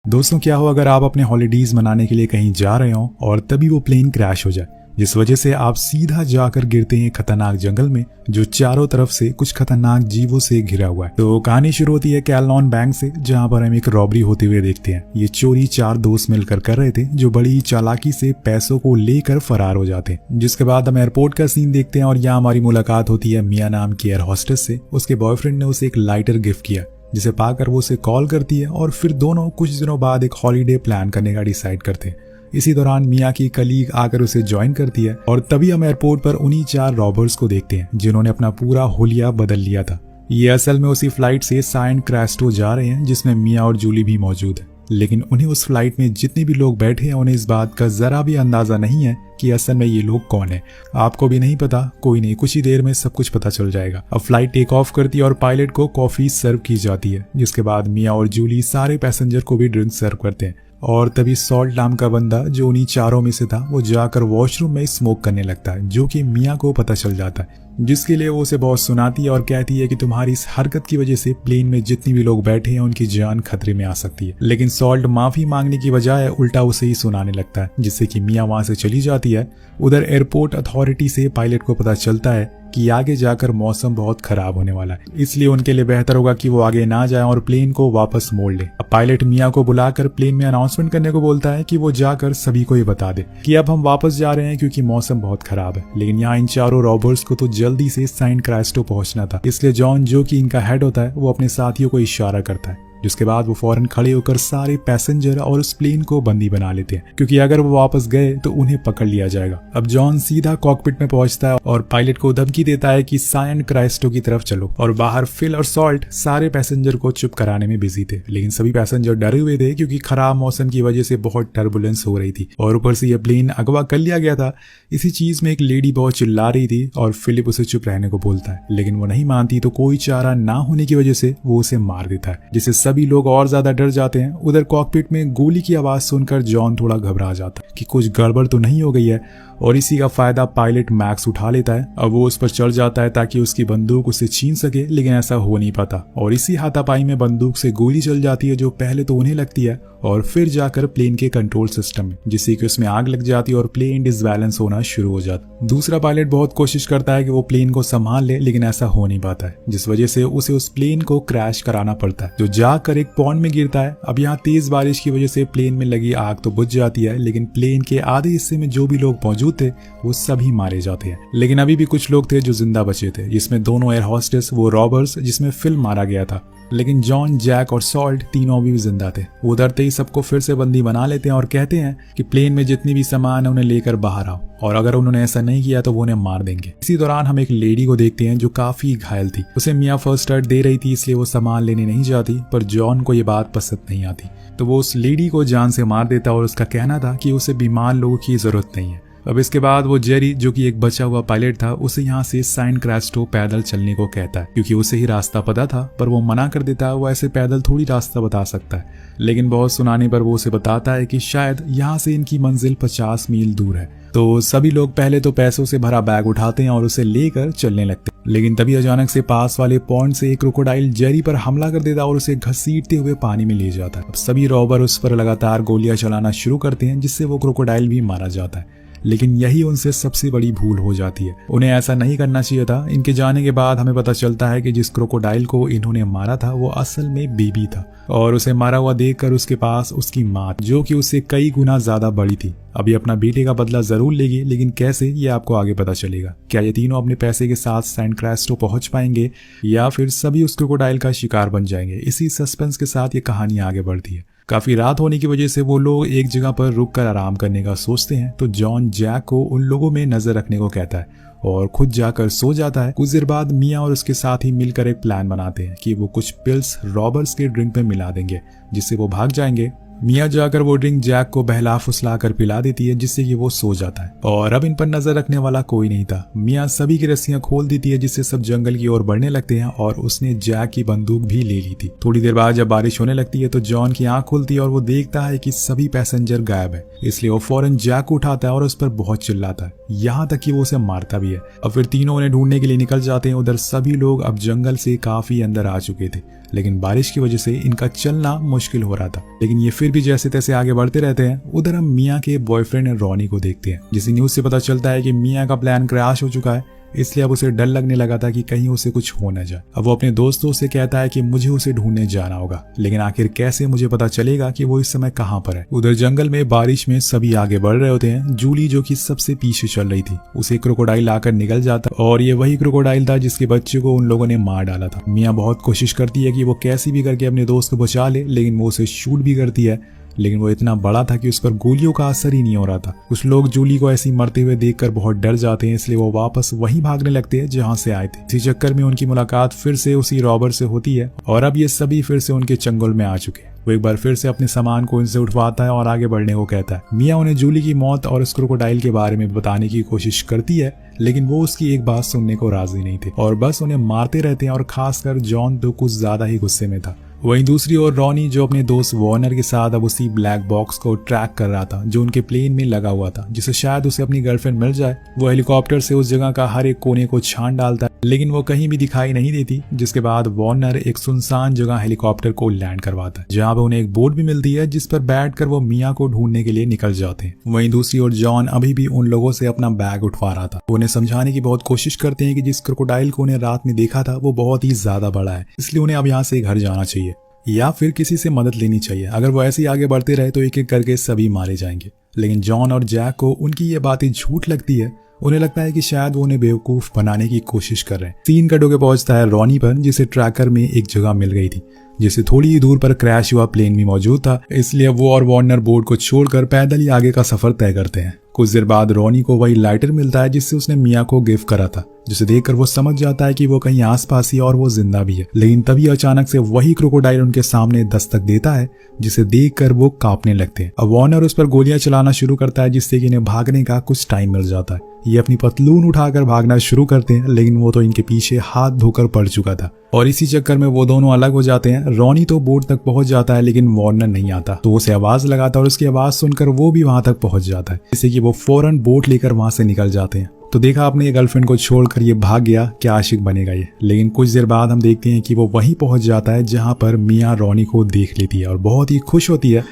दोस्तों, क्या हो अगर आप अपने हॉलीडेज मनाने के लिए कहीं जा रहे हो और तभी वो प्लेन क्रैश हो जाए, जिस वजह से आप सीधा जाकर गिरते हैं खतरनाक जंगल में जो चारों तरफ से कुछ खतरनाक जीवों से घिरा हुआ है। तो कहानी शुरू होती है कैलनॉन बैंक से, जहां पर हम एक रॉबरी होते हुए देखते हैं। ये चोरी 4 दोस्त मिलकर कर रहे थे जो बड़ी चालाकी से पैसों को लेकर फरार हो जाते हैं। जिसके बाद हम एयरपोर्ट का सीन देखते हैं और यहाँ हमारी मुलाकात होती है मिया नाम की एयर हॉस्टेस से। उसके बॉयफ्रेंड ने उसे एक लाइटर गिफ्ट किया, जिसे पाकर वो उसे कॉल करती है और फिर दोनों कुछ दिनों बाद एक हॉलीडे प्लान करने का डिसाइड करते हैं। इसी दौरान मिया की कलीग आकर उसे ज्वाइन करती है और तभी हम एयरपोर्ट पर उन्हीं 4 रॉबर्स को देखते हैं जिन्होंने अपना पूरा होलिया बदल लिया था। ये असल में उसी फ्लाइट से सैन क्रास्टो जा रहे हैं जिसमें मिया और जूली भी मौजूद है। लेकिन उन्हें उस फ्लाइट में जितने भी लोग बैठे हैं उन्हें इस बात का जरा भी अंदाजा नहीं है कि असल में ये लोग कौन है। आपको भी नहीं पता, कोई नहीं, कुछ ही देर में सब कुछ पता चल जाएगा। अब फ्लाइट टेक ऑफ करती है और पायलट को कॉफी सर्व की जाती है, जिसके बाद मिया और जूली सारे पैसेंजर को भी ड्रिंक सर्व करते हैं। और तभी सॉल्ट नाम का बंदा जो उन्हीं 4 में से था वो जाकर वॉशरूम में स्मोक करने लगता है, जो कि मिया को पता चल जाता है। जिसके लिए वो उसे बहुत सुनाती है और कहती है कि तुम्हारी इस हरकत की वजह से प्लेन में जितने भी लोग बैठे हैं उनकी जान खतरे में आ सकती है। लेकिन सॉल्ट माफी मांगने की बजाय उल्टा उसे ही सुनाने लगता है, जिससे कि मिया वहां से चली जाती है। उधर एयरपोर्ट अथॉरिटी से पायलट को पता चलता है कि आगे जाकर मौसम बहुत खराब होने वाला है, इसलिए उनके लिए बेहतर होगा कि वो आगे ना जाए और प्लेन को वापस मोड़ ले। अब पायलट मिया को बुलाकर प्लेन में अनाउंसमेंट करने को बोलता है कि वो जाकर सभी को ये बता दे कि अब हम वापस जा रहे हैं क्योंकि मौसम बहुत खराब है। लेकिन यहाँ इन 4 रॉबर्स को तो जल्दी से सैन क्रास्टो पहुंचना था, इसलिए जॉन जो कि इनका हेड होता है वो अपने साथियों को इशारा करता है। जिसके बाद वो फौरन खड़े होकर सारे पैसेंजर और उस प्लेन को बंदी बना लेते हैं, क्योंकि अगर वो वापस गए तो उन्हें पकड़ लिया जाएगा। अब जॉन सीधा कॉकपिट में पहुंचता है और पायलट को धमकी देता है कि सैन क्रास्टो की तरफ चलो। और बाहर फिल और सॉल्ट सारे पैसेंजर को चुप कराने में बिजी थे, लेकिन सभी पैसेंजर डरे हुए थे क्योंकि खराब मौसम की वजह से बहुत टर्बुलेंस हो रही थी और ऊपर से यह प्लेन अगवा कर लिया गया था। इसी चीज में एक लेडी बहुत चिल्ला रही थी और फिलिप उसे चुप रहने को बोलता है, लेकिन वो नहीं मानती। तो कोई चारा ना होने की वजह से वो उसे मार देता है, जिससे सभी लोग और ज्यादा डर जाते हैं। उधर कॉकपिट में गोली की आवाज सुनकर जॉन थोड़ा घबरा जाता है कि कुछ गड़बड़ तो नहीं हो गई है, और इसी का फायदा पायलट मैक्स उठा लेता है। अब वो उस पर चढ़ जाता है ताकि उसकी बंदूक उसे छीन सके, लेकिन ऐसा हो नहीं पाता और इसी हाथापाई में बंदूक से गोली चल जाती है, जो पहले तो उन्हें लगती है और फिर जाकर प्लेन के कंट्रोल सिस्टम में, जिससे कि उसमें आग लग जाती है और प्लेन डिसबैलेंस होना शुरू हो जाता। दूसरा पायलट बहुत कोशिश करता है कि वो प्लेन को संभाल ले, लेकिन ऐसा हो नहीं पाता है, जिस वजह से उसे उस प्लेन को क्रैश कराना पड़ता है, जो जाकर एक पॉन्ड में गिरता है। अब यहाँ तेज बारिश की वजह से प्लेन में लगी आग तो बुझ जाती है, लेकिन प्लेन के आधे हिस्से में जो भी लोग मौजूद थे वो सभी मारे जाते हैं। लेकिन अभी भी कुछ लोग थे जो जिंदा बचे थे, जिसमें दोनों एयर हॉस्टेस, वो रॉबर्स जिसमें फिल मारा गया था, लेकिन जॉन, जैक और सॉल्ट तीनों भी जिंदा थे। वो उधरते ही सबको फिर से बंदी बना लेते हैं और कहते हैं कि प्लेन में जितनी भी सामान है उन्हें लेकर बाहर आओ, और अगर उन्होंने ऐसा नहीं किया तो वो उन्हें मार देंगे। इसी दौरान हम एक लेडी को देखते हैं जो काफी घायल थी। उसे मिया फर्स्ट एड दे रही थी, इसलिए वो सामान लेने नहीं जाती, पर जॉन को ये बात पसंद नहीं आती, तो वो उस लेडी को जान से मार देता और उसका कहना था कि उसे बीमार लोगों की जरूरत नहीं है। अब इसके बाद वो जेरी, जो कि एक बचा हुआ पायलट था, उसे यहाँ से सैन क्रास्टो पैदल चलने को कहता है, क्योंकि उसे ही रास्ता पता था, पर वो मना कर देता है। वो ऐसे पैदल थोड़ी रास्ता बता सकता है, लेकिन बहुत सुनाने पर वो उसे बताता है कि शायद यहाँ से इनकी मंजिल 50 मील दूर है। तो सभी लोग पहले तो पैसों से भरा बैग उठाते हैं और उसे लेकर चलने लगते हैं, लेकिन तभी अचानक से पास वाले पॉन्ड से एक क्रोकोडाइल जेरी पर हमला कर देता और उसे घसीटते हुए पानी में ले जाता है। अब सभी रॉबर उस पर लगातार गोलियां चलाना शुरू करते हैं, जिससे वो क्रोकोडाइल भी मारा जाता है। लेकिन यही उनसे सबसे बड़ी भूल हो जाती है, उन्हें ऐसा नहीं करना चाहिए था। इनके जाने के बाद हमें पता चलता है कि जिस क्रोकोडाइल को इन्होंने मारा था वो असल में बेबी था, और उसे मारा हुआ देखकर उसके पास उसकी माँ, जो कि उससे कई गुना ज्यादा बड़ी थी, अभी अपना बेटे का बदला जरूर लेगी, लेकिन कैसे ये आपको आगे पता चलेगा। क्या ये तीनों अपने पैसे के साथ सैन क्रास्टो पहुंच पाएंगे या फिर सभी उस क्रोकोडाइल का शिकार बन जाएंगे? इसी सस्पेंस के साथ ये कहानी आगे बढ़ती है। काफी रात होने की वजह से वो लोग एक जगह पर रुककर आराम करने का सोचते हैं, तो जॉन जैक को उन लोगों में नजर रखने को कहता है और खुद जाकर सो जाता है। कुछ देर बाद मिया और उसके साथी मिलकर एक प्लान बनाते हैं कि वो कुछ पिल्स रॉबर्स के ड्रिंक में मिला देंगे, जिससे वो भाग जाएंगे। मिया जाकर वो ड्रिंक जैक को बहला फुसला कर पिला देती है, जिससे कि वो सो जाता है और अब इन पर नजर रखने वाला कोई नहीं था। मिया सभी की रस्सियां खोल देती है, जिससे सब जंगल की ओर बढ़ने लगते हैं और उसने जैक की बंदूक भी ले ली थी। थोड़ी देर बाद जब बारिश होने लगती है तो जॉन की आंख खुलती है और वो देखता है कि सभी पैसेंजर गायब है, इसलिए वो फौरन जैक को उठाता है और उस पर बहुत चिल्लाता है, यहाँ तक कि वो उसे मारता भी है। अब फिर तीनों उन्हें ढूंढने के लिए निकल जाते हैं। उधर सभी लोग अब जंगल से काफी अंदर आ चुके थे, लेकिन बारिश की वजह से इनका चलना मुश्किल हो रहा था, लेकिन ये फिर भी जैसे तैसे आगे बढ़ते रहते हैं। उधर हम मिया के बॉयफ्रेंड रॉनी को देखते हैं, जिसे न्यूज से पता चलता है कि मिया का प्लान क्रैश हो चुका है, इसलिए अब उसे डर लगने लगा था कि कहीं उसे कुछ हो न जाए। अब वो अपने दोस्तों से कहता है कि मुझे उसे ढूंढने जाना होगा, लेकिन आखिर कैसे मुझे पता चलेगा कि वो इस समय कहाँ पर है। उधर जंगल में बारिश में सभी आगे बढ़ रहे होते हैं। जूली जो कि सबसे पीछे चल रही थी, उसे क्रोकोडाइल आकर निगल जाता और ये वही क्रोकोडाइल था जिसके बच्चे को उन लोगों ने मार डाला था। मिया बहुत कोशिश करती है कि वो कैसी भी करके अपने दोस्त को बचा ले, लेकिन वो उसे शूट भी करती है, लेकिन वो इतना बड़ा था कि उस पर गोलियों का असर ही नहीं हो रहा था। कुछ लोग जूली को ऐसी मरते हुए देखकर बहुत डर जाते हैं, इसलिए वो वापस वहीं भागने लगते हैं जहां से आए थे। इसी चक्कर में उनकी मुलाकात फिर से उसी रॉबर से होती है और अब ये सभी फिर से उनके चंगुल में आ चुके हैं। वो एक बार फिर से अपने सामान को इनसे उठवाता है और आगे बढ़ने को कहता है। मिया उन्हें जूली की मौत और उस क्रोकोडाइल के बारे में बताने की कोशिश करती है, लेकिन वो उसकी एक बात सुनने को राजी नहीं थे और बस उन्हें मारते रहते हैं। और खासकर जॉन तो कुछ ज्यादा ही गुस्से में था। वहीं दूसरी ओर रॉनी, जो अपने दोस्त वॉर्नर के साथ अब उसी ब्लैक बॉक्स को ट्रैक कर रहा था जो उनके प्लेन में लगा हुआ था, जिसे शायद उसे अपनी गर्लफ्रेंड मिल जाए। वो हेलीकॉप्टर से उस जगह का हर एक कोने को छान डालता है, लेकिन वो कहीं भी दिखाई नहीं देती। जिसके बाद वॉर्नर एक सुनसान जगह हेलीकॉप्टर को लैंड करवाता है, जहाँ पे उन्हें एक बोट भी मिलती है जिस पर बैठकर वो मिया को ढूंढने के लिए निकल जाते हैं। वहीं दूसरी ओर जॉन अभी भी उन लोगों से अपना बैग उठवा रहा था। उन्हें समझाने की बहुत कोशिश करते हैं कि जिस क्रोकोडाइल को उन्हें रात में देखा था वो बहुत ही ज्यादा बड़ा है, इसलिए उन्हें अब यहाँ से घर जाना चाहिए या फिर किसी से मदद लेनी चाहिए। अगर वो ऐसे ही आगे बढ़ते रहे तो एक एक करके सभी मारे जाएंगे। लेकिन जॉन और जैक को उनकी ये बातें झूठ लगती है। उन्हें लगता है कि शायद वो उन्हें बेवकूफ बनाने की कोशिश कर रहे हैं। सीन कट होकर पहुंचता है रॉनी पर, जिसे ट्रैकर में एक जगह मिल गई थी, जिससे थोड़ी ही दूर पर क्रैश हुआ प्लेन भी मौजूद था। इसलिए वो और वार्नर बोर्ड को छोड़कर पैदल ही आगे का सफर तय करते हैं। कुछ देर बाद रॉनी को वही लाइटर मिलता है जिससे उसने मिया को गिफ्ट करा था, जिसे देखकर वो समझ जाता है कि वो कहीं आसपास ही और वो जिंदा भी है। लेकिन तभी अचानक से वही क्रोकोडाइल उनके सामने दस्तक देता है, जिसे देखकर वो कांपने लगते हैं। अब वार्नर उस पर गोलियां चलाना शुरू करता है, जिससे कि इन्हें भागने का कुछ टाइम मिल जाता है। ये अपनी पतलून उठाकर भागना शुरू करते हैं, लेकिन वो तो इनके पीछे हाथ धोकर पड़ चुका था और इसी चक्कर में वो दोनों अलग हो जाते हैं। रॉनी तो बोट तक पहुंच जाता है, लेकिन वार्नर नहीं आता, तो उसे आवाज लगाता है और उसकी आवाज सुनकर वो भी वहां तक पहुंच जाता है, जिससे कि वो फौरन बोट लेकर वहां से निकल जाते हैं। तो देखा आपने, ये गर्लफ्रेंड को छोड़कर ये भाग गया, क्या आशिक बनेगा ये। लेकिन कुछ देर बाद हम देखते हैं कि वो वहीं पहुंच जाता है जहां पर मिया रॉनी को देख लेती है और बहुत ही खुश होती है।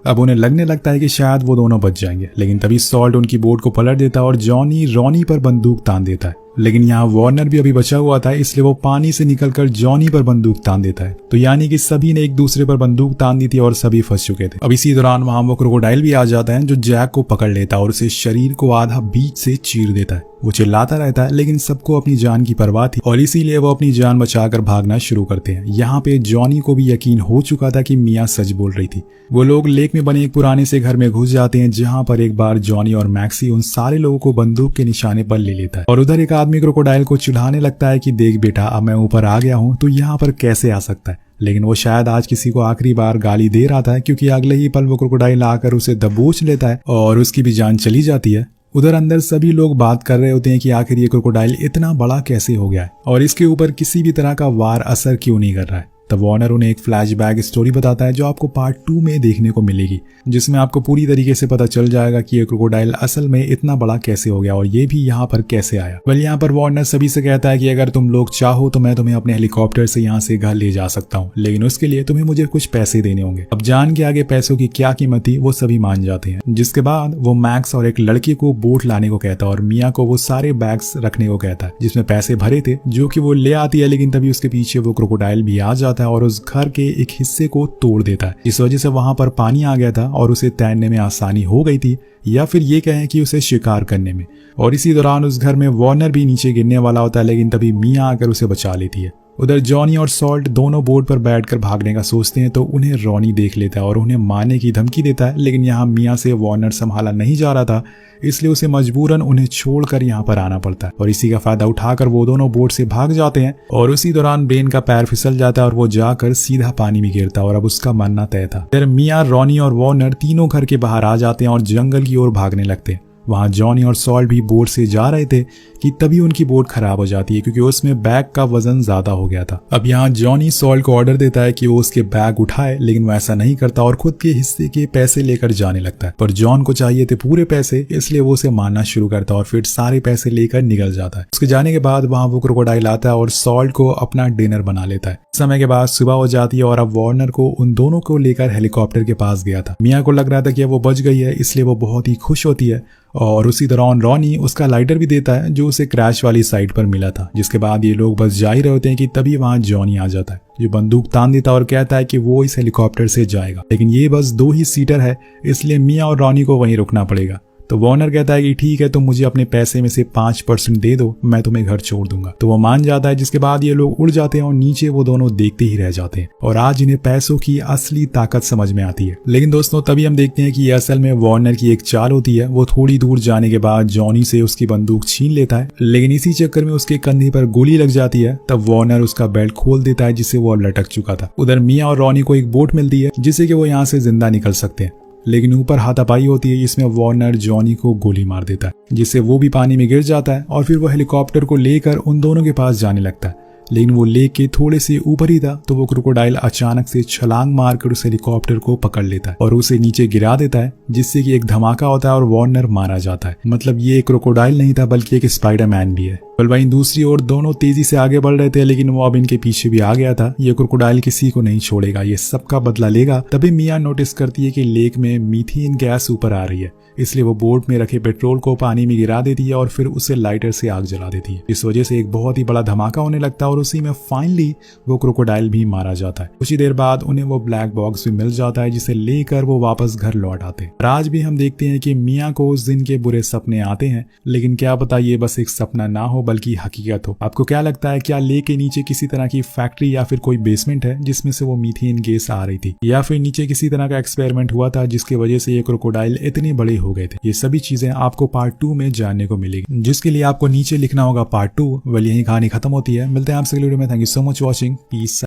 अब उन्हें लगने लगता है कि शायद वो दोनों बच जाएंगे, लेकिन तभी सॉल्ट उनकी बोट को पलट देता है और जॉनी रॉनी पर बंदूक तान देता है। लेकिन यहाँ वार्नर भी अभी बचा हुआ था, इसलिए वो पानी से निकलकर जॉनी पर बंदूक तान देता है। तो यानी कि सभी ने एक दूसरे पर बंदूक तान दी थी और सभी फंस चुके थे। अब इसी दौरान वहां वो क्रोकोडाइल भी आ जाता है, जो जैक को पकड़ लेता है और उसे शरीर को आधा बीच से चीर देता है। वो चिल्लाता रहता है, लेकिन सबको अपनी जान की परवाह थी और इसीलिए वो अपनी जान बचाकर भागना शुरू करते हैं। यहाँ पे जॉनी को भी यकीन हो चुका था कि मिया सच बोल रही थी। वो लोग लेक में बने एक पुराने से घर में घुस जाते हैं, जहाँ पर एक बार जॉनी और मैक्सी उन सारे लोगों को बंदूक के निशाने पर ले लेता है और उधर एक आदमी क्रोकोडाइल को चिढ़ाने लगता है कि देख बेटा, अब मैं ऊपर आ गया हूँ तो यहाँ पर कैसे आ सकता है। लेकिन वो शायद आज किसी को आखिरी बार गाली दे रहा था, क्योंकि अगले ही पल वो क्रोकोडाइल आकर उसे दबोच लेता है और उसकी भी जान चली जाती है। उधर अंदर सभी लोग बात कर रहे होते हैं कि आखिर ये क्रोकोडाइल इतना बड़ा कैसे हो गया है और इसके ऊपर किसी भी तरह का वार असर क्यों नहीं कर रहा है। तब वार्नर उन्हें एक फ्लैशबैक स्टोरी बताता है, जो आपको पार्ट 2 में देखने को मिलेगी, जिसमें आपको पूरी तरीके से पता चल जाएगा कि ये क्रोकोडाइल असल में इतना बड़ा कैसे हो गया और ये भी यहाँ पर कैसे आया। वेल, यहाँ पर वार्नर सभी से कहता है कि अगर तुम लोग चाहो तो मैं तुम्हें अपने हेलीकॉप्टर से यहाँ से घर ले जा सकता हूँ, लेकिन उसके लिए तुम्हें मुझे कुछ पैसे देने होंगे। अब जान के आगे पैसों की क्या कीमत थी वो सभी मान जाते हैं। जिसके बाद वो मैक्स और एक लड़की को बोट लाने को कहता है और मिया को वो सारे बैग्स रखने को कहता है जिसमें पैसे भरे थे, जो कि वो ले आती है। लेकिन तभी उसके पीछे वो क्रोकोडाइल भी आ जाता है और उस घर के एक हिस्से को तोड़ देता है। इस वजह से वहां पर पानी आ गया था और उसे तैरने में आसानी हो गई थी, या फिर ये कहें कि उसे शिकार करने में। और इसी दौरान उस घर में वार्नर भी नीचे गिरने वाला होता है, लेकिन तभी मिया आकर उसे बचा लेती है। उधर जॉनी और सॉल्ट दोनों बोट पर बैठकर भागने का सोचते हैं, तो उन्हें रॉनी देख लेता है और उन्हें मारने की धमकी देता है। लेकिन यहाँ मिया से वार्नर संभाला नहीं जा रहा था, इसलिए उसे मजबूरन उन्हें छोड़कर यहाँ पर आना पड़ता है और इसी का फायदा उठाकर वो दोनों बोट से भाग जाते हैं। और उसी दौरान ब्रेन का पैर फिसल जाता है और वो जाकर सीधा पानी में गिरता है और अब उसका मरना तय था। फिर मिया, रॉनी और वार्नर तीनों घर के बाहर आ जाते हैं और जंगल की ओर भागने लगते हैं। वहाँ जॉनी और सॉल्ट भी बोट से जा रहे थे कि तभी उनकी बोट खराब हो जाती है क्योंकि उसमें बैग का वजन ज्यादा हो गया था। अब यहाँ जॉनी सॉल्ट को ऑर्डर देता है कि वो उसके बैग उठाए, लेकिन वो ऐसा नहीं करता और खुद के हिस्से के पैसे लेकर जाने लगता है। पर जॉन को चाहिए थे पूरे पैसे, इसलिए वो उसे मारना शुरू करता है और फिर सारे पैसे लेकर निकल जाता है। उसके जाने के बाद वहाँ वो क्रोकोडाइल आता है और सॉल्ट को अपना डिनर बना लेता है। समय के बाद सुबह हो जाती है और अब वार्नर को उन दोनों को लेकर हेलीकॉप्टर के पास गया था। मिया को लग रहा था कि वो बच गई है, इसलिए वो बहुत ही खुश होती है और उसी दौरान रॉनी उसका लाइटर भी देता है जो उसे क्रैश वाली साइट पर मिला था। जिसके बाद ये लोग बस जा ही रहे होते हैं कि तभी वहां जॉनी आ जाता है जो बंदूक तान देता है और कहता है कि वो इस हेलीकॉप्टर से जाएगा, लेकिन ये बस 2 ही सीटर है, इसलिए मिया और रॉनी को वहीं रुकना पड़ेगा। तो वार्नर कहता है कि ठीक है, तुम मुझे अपने पैसे में से 5% दे दो, मैं तुम्हें घर छोड़ दूंगा। तो वो मान जाता है, जिसके बाद ये लोग उड़ जाते हैं और नीचे वो दोनों देखते ही रह जाते हैं और आज इन्हें पैसों की असली ताकत समझ में आती है। लेकिन दोस्तों तभी हम देखते हैं कि ये असल में वार्नर की एक चाल होती है। वो थोड़ी दूर जाने के बाद जॉनी से उसकी बंदूक छीन लेता है, लेकिन इसी चक्कर में उसके कंधे पर गोली लग जाती है। तब वार्नर उसका बेल्ट खोल देता है जिससे वो अब लटक चुका था। उधर मिया और रॉनी को एक बोट मिलती है जिससे कि वो यहाँ से जिंदा निकल सकते हैं, लेकिन ऊपर हाथापाई होती है जिसमें वार्नर जॉनी को गोली मार देता है, जिससे वो भी पानी में गिर जाता है और फिर वो हेलीकॉप्टर को लेकर उन दोनों के पास जाने लगता है। लेकिन वो लेक के थोड़े से ऊपर ही था तो वो क्रोकोडाइल अचानक से छलांग मारकर उस हेलीकॉप्टर को पकड़ लेता है और उसे नीचे गिरा देता है, जिससे कि एक धमाका होता है और वार्नर मारा जाता है। मतलब ये क्रोकोडाइल नहीं था बल्कि एक स्पाइडरमैन भी है। बल वहीं दूसरी ओर दोनों तेजी से आगे बढ़ रहे थे, लेकिन वो अब इनके पीछे भी आ गया था। ये क्रोकोडाइल किसी को नहीं छोड़ेगा, ये सबका बदला लेगा। तभी मिया नोटिस करती है कि लेक में मीथेन गैस ऊपर आ रही है, इसलिए वो बोट में रखे पेट्रोल को पानी में गिरा देती है और फिर उसे लाइटर से आग जला देती है। इस वजह से एक बहुत ही बड़ा धमाका होने लगता है और उसी में फाइनली वो क्रोकोडाइल भी मारा जाता है। कुछ ही देर बाद उन्हें वो ब्लैक बॉक्स भी मिल जाता है जिसे लेकर वो वापस घर लौट आते हैं। आज भी हम देखते हैं कि मिया को उस दिन के बुरे सपने आते हैं, लेकिन क्या पता ये बस एक सपना ना हो बल्कि हकीकत हो। आपको क्या लगता है, क्या लेक के नीचे किसी तरह की फैक्ट्री या फिर कोई बेसमेंट है जिसमें से वो मीथेन गैस आ रही थी, या फिर नीचे किसी तरह का एक्सपेरिमेंट हुआ था जिसकी वजह से ये क्रोकोडाइल इतने बड़े हो गए थे? ये सभी चीजें आपको पार्ट 2 में जानने को मिलेगी, जिसके लिए आपको नीचे लिखना होगा पार्ट 2। वेल यही कहानी खत्म होती है। मिलते हैं आपसे अगली वीडियो में। Thank you so much watching. Piece.